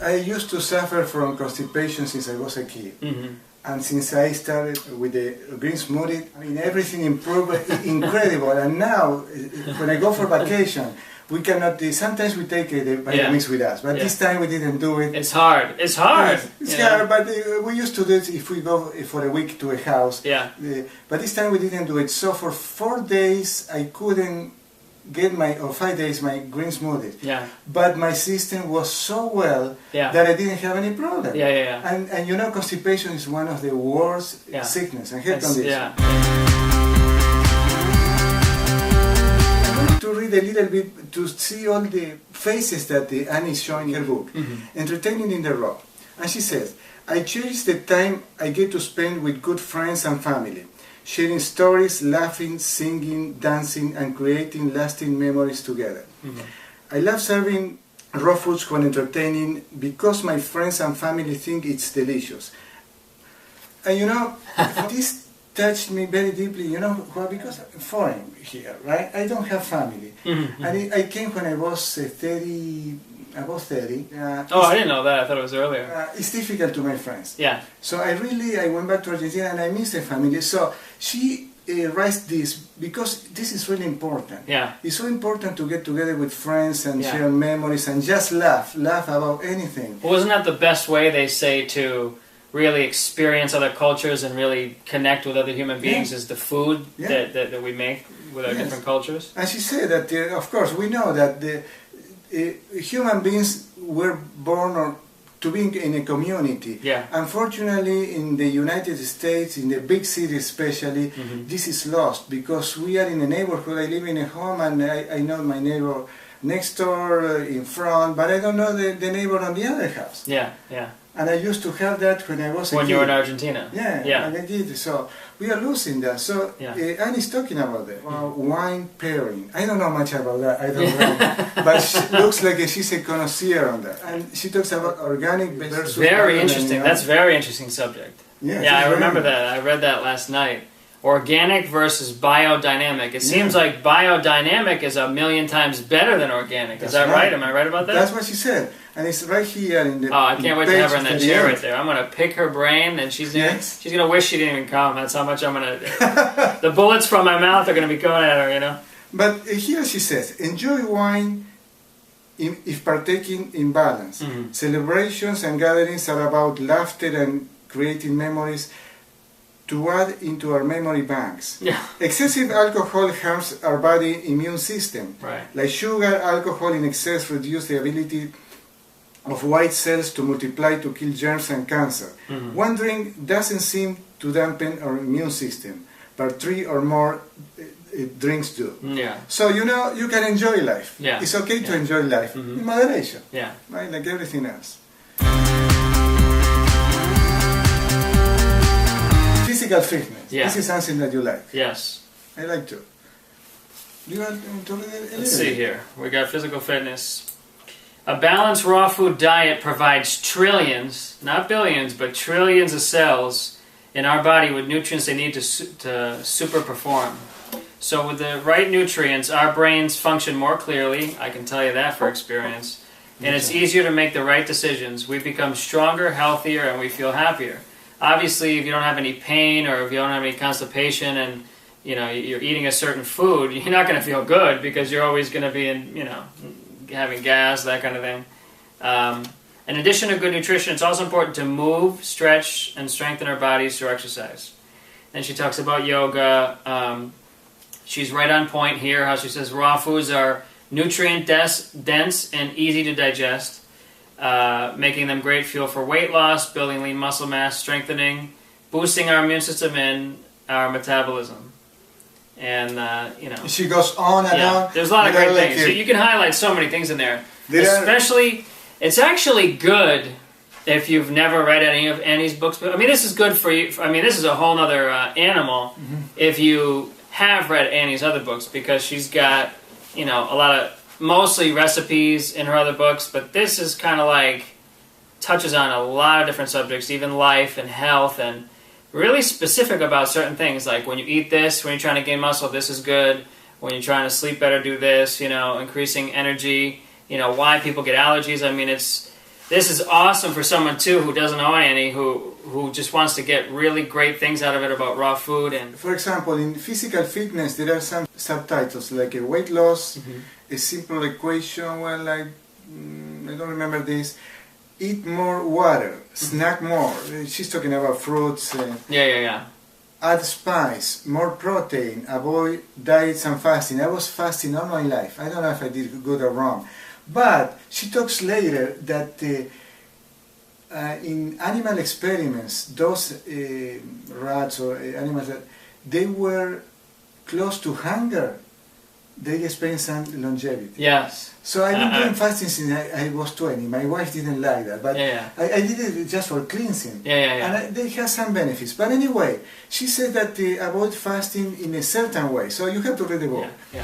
I used to suffer from constipation since I was a kid. And since I started with the green smoothie, I mean, everything improved, incredible. And now, when I go for vacation, we cannot, sometimes we take the Vitamix with us, but this time we didn't do it. It's hard. It's hard. Yes, it's hard, but we used to do it if we go for a week to a house. But this time we didn't do it. So for 4 days, I couldn't get or 5 days, my green smoothie. But my system was so well that I didn't have any problem. And you know, constipation is one of the worst sickness and health conditions. I wanted to read a little bit to see all the faces that Annie is showing in her book, Entertaining in the Raw. And she says, I cherish the time I get to spend with good friends and family, sharing stories, laughing, singing, dancing, and creating lasting memories together. I love serving raw foods when entertaining because my friends and family think it's delicious. And you know, this touched me very deeply, you know, because I'm foreign here, right? I don't have family. And I came when I was 30. About 30. I didn't know that. I thought it was earlier. It's difficult to make friends. So I went back to Argentina and I miss the family. So she writes this because this is really important. It's so important to get together with friends and share memories and just laugh about anything. Well, isn't that the best way, they say, to really experience other cultures and really connect with other human beings is the food that we make with our different cultures? And she said that, of course, we know that human beings were born to be in a community. Unfortunately, in the United States, in the big cities especially, this is lost because we are in a neighborhood. I live in a home and I know my neighbor next door, in front, but I don't know the neighbor on the other house. And I used to have that when I was a kid. When you were in Argentina. And I did. So we are losing that. So Annie's talking about that. Wine pairing. I don't know much about that. I don't know. But she looks like she's a connoisseur on that. And she talks about organic versus... Very interesting. That's a very interesting subject. I remember that. I read that last night. Organic versus biodynamic. It seems like biodynamic is 1,000,000 times better than organic. Is that right? Am I right about that? That's what she said. And it's right here in the... Oh, I can't wait to have her in that chair right there. I'm going to pick her brain and she's going to wish she didn't even come. That's how much I'm going to... The bullets from my mouth are going to be going at her, you know? But here she says, enjoy wine if partaking in balance. Celebrations and gatherings are about laughter and creating memories to add into our memory banks. Excessive alcohol harms our body immune system. Like sugar, alcohol in excess reduces the ability of white cells to multiply to kill germs and cancer. One drink doesn't seem to dampen our immune system, but 3 or more drinks do. So you know, you can enjoy life. It's okay to enjoy life in moderation. Right? Like everything else. Physical fitness. This is something that you like. I like to. Do you want to read it? Let's see here. We got physical fitness. A balanced raw food diet provides trillions, not billions, but trillions of cells in our body with nutrients they need to super perform. So with the right nutrients, our brains function more clearly. I can tell you that for experience. And it's easier to make the right decisions. We become stronger, healthier, and we feel happier. Obviously, if you don't have any pain or if you don't have any constipation and you're eating a certain food, you're not going to feel good because you're always going to be having gas, that kind of thing. In addition to good nutrition, it's also important to move, stretch, and strengthen our bodies through exercise. And she talks about yoga. She's right on point here, how she says raw foods are nutrient dense and easy to digest. Making them great fuel for weight loss, building lean muscle mass, strengthening, boosting our immune system and our metabolism. And, she goes on and on. There's a lot of great things. You can highlight so many things in there. Especially, it's actually good if you've never read any of Annie's books. I mean, this is good for you. I mean, this is a whole other animal if you have read Annie's other books because she's got, a lot of mostly recipes in her other books, but this is kind of like touches on a lot of different subjects, even life and health, and really specific about certain things, like when you eat this, when you're trying to gain muscle, this is good. When you're trying to sleep better, do this, increasing energy, why people get allergies. I mean, this is awesome for someone too who doesn't know any, who just wants to get really great things out of it about raw food. And for example, in physical fitness, there are some subtitles like a weight loss, a simple equation. Well, I don't remember this. Eat more water, snack more. She's talking about fruits. Yeah. Add spice, more protein, avoid diets and fasting. I was fasting all my life. I don't know if I did good or wrong. But she talks later that in animal experiments, those rats or animals, that they were close to hunger, they experienced some longevity. Yes. So I've been doing fasting since I was 20. My wife didn't like that, but I did it just for cleansing. And they have some benefits. But anyway, she said that avoid fasting in a certain way. So you have to read the book. Yeah.